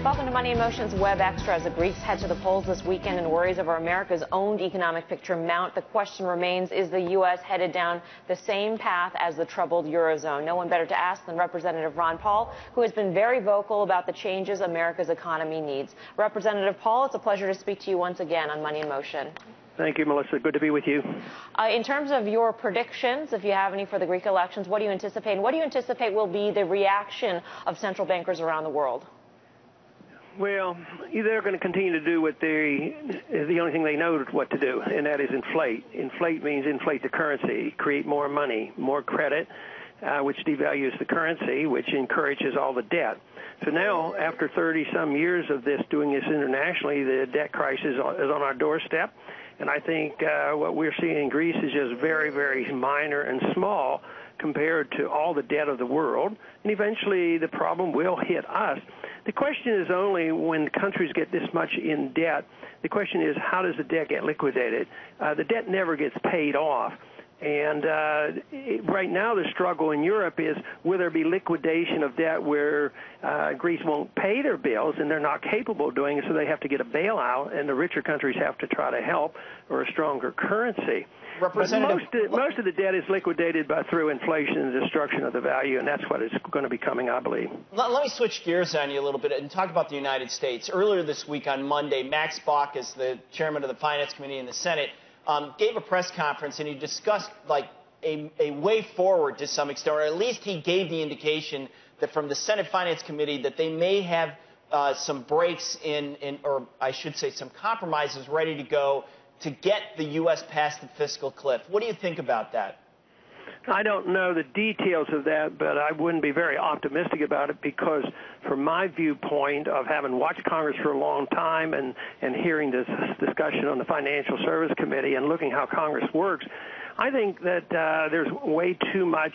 Welcome to Money in Motion's Web Extra. As the Greeks head to the polls this weekend and worries over America's own economic picture mount, the question remains, is the U.S. headed down the same path as the troubled Eurozone? No one better to ask than Representative Ron Paul, who has been very vocal about the changes America's economy needs. Representative Paul, it's a pleasure to speak to you once again on Money in Motion. Thank you, Melissa. Good to be with you. In terms of your predictions, if you have any for the Greek elections, what do you anticipate? And what do you anticipate will be the reaction of central bankers around the world? Well, they're going to continue to do what the only thing they know what to do, and that is inflate. Inflate means inflate the currency, create more money, more credit, which devalues the currency, which encourages all the debt. So now, after 30-some years of doing this internationally, the debt crisis is on our doorstep. And I think what we're seeing in Greece is just very, very minor and small compared to all the debt of the world. And eventually the problem will hit us. The question is only when countries get this much in debt, the question is how does the debt get liquidated? The debt never gets paid off. And right now the struggle in Europe is will there be liquidation of debt where Greece won't pay their bills and they're not capable of doing it, so they have to get a bailout and the richer countries have to try to help, or a stronger currency. Representative, most of the debt is liquidated through inflation and destruction of the value, and that's what is going to be coming, I believe. Let me switch gears on you a little bit and talk about the United States. Earlier this week on Monday, Max Baucus, the chairman of the Finance Committee in the Senate, gave a press conference, and he discussed a way forward to some extent, or at least he gave the indication that from the Senate Finance Committee that they may have some breaks or I should say some compromises ready to go to get the U.S. past the fiscal cliff. What do you think about that? I don't know the details of that, but I wouldn't be very optimistic about it because from my viewpoint of having watched Congress for a long time and hearing this discussion on the Financial Service Committee and looking how Congress works, I think that there's way too much.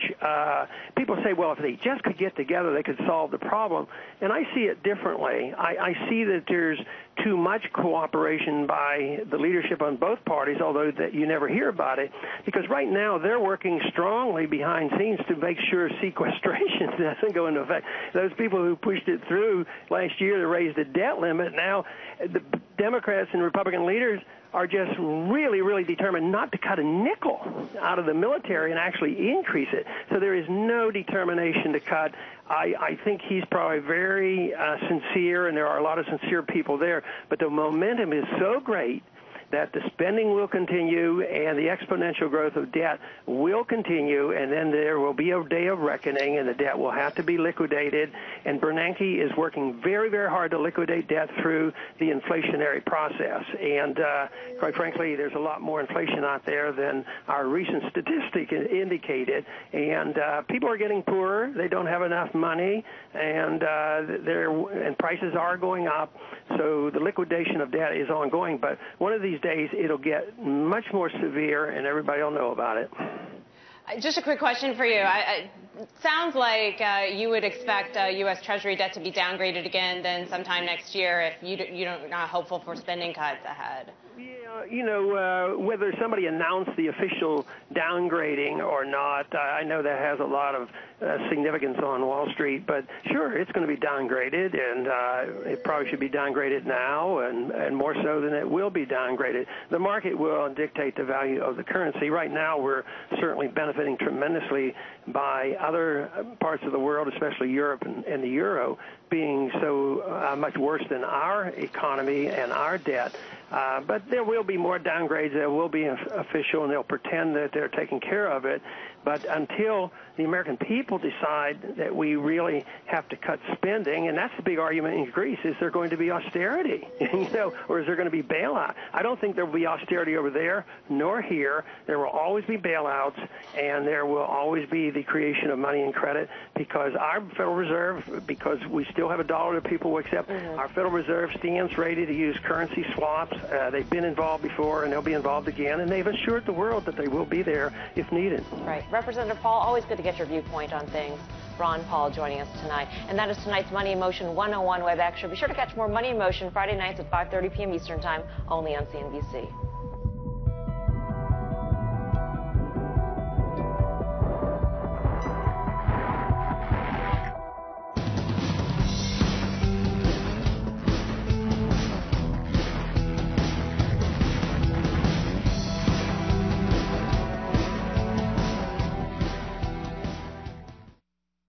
People say, well, if they just could get together, they could solve the problem. And I see it differently. I see that there's too much cooperation by the leadership on both parties, although that you never hear about it, because right now they're working strongly behind scenes to make sure sequestration doesn't go into effect. Those people who pushed it through last year to raise the debt limit, now the Democrats and Republican leaders are just really, really determined not to cut a nickel out of the military and actually increase it. So there is no determination to cut. I think he's probably very sincere, and there are a lot of sincere people there, but the momentum is so great that the spending will continue and the exponential growth of debt will continue, and then there will be a day of reckoning and the debt will have to be liquidated. And Bernanke is working very, very hard to liquidate debt through the inflationary process. And quite frankly, there's a lot more inflation out there than our recent statistic indicated. And people are getting poorer. They don't have enough money, and prices are going up. So the liquidation of debt is ongoing. But one of these days it'll get much more severe, and everybody will know about it. Just a quick question for you. It sounds like you would expect U.S. Treasury debt to be downgraded again then sometime next year if you're not hopeful for spending cuts ahead. Yeah, whether somebody announced the official downgrading or not, I know that has a lot of significance on Wall Street, but sure, it's going to be downgraded, and it probably should be downgraded now, and more so than it will be downgraded. The market will dictate the value of the currency. Right now, we're certainly benefiting tremendously by other parts of the world, especially Europe and the euro, being so much worse than our economy and our debt. But there will be more downgrades. There will be official, and they'll pretend that they're taking care of it. But until the American people decide that we really have to cut spending, and that's the big argument in Greece, is there going to be austerity, or is there going to be bailout? I don't think there will be austerity over there nor here. There will always be bailouts, and there will always be the creation of money and credit, because our Federal Reserve, because we still have a dollar that people will accept, our Federal Reserve stands ready to use currency swaps. They've been involved before, and they'll be involved again, and they've assured the world that they will be there if needed. Right. Representative Paul, always good to get your viewpoint on things. Ron Paul joining us tonight. And that is tonight's Money in Motion 101 Web Extra. Be sure to catch more Money in Motion Friday nights at 5:30 p.m. Eastern Time, only on CNBC.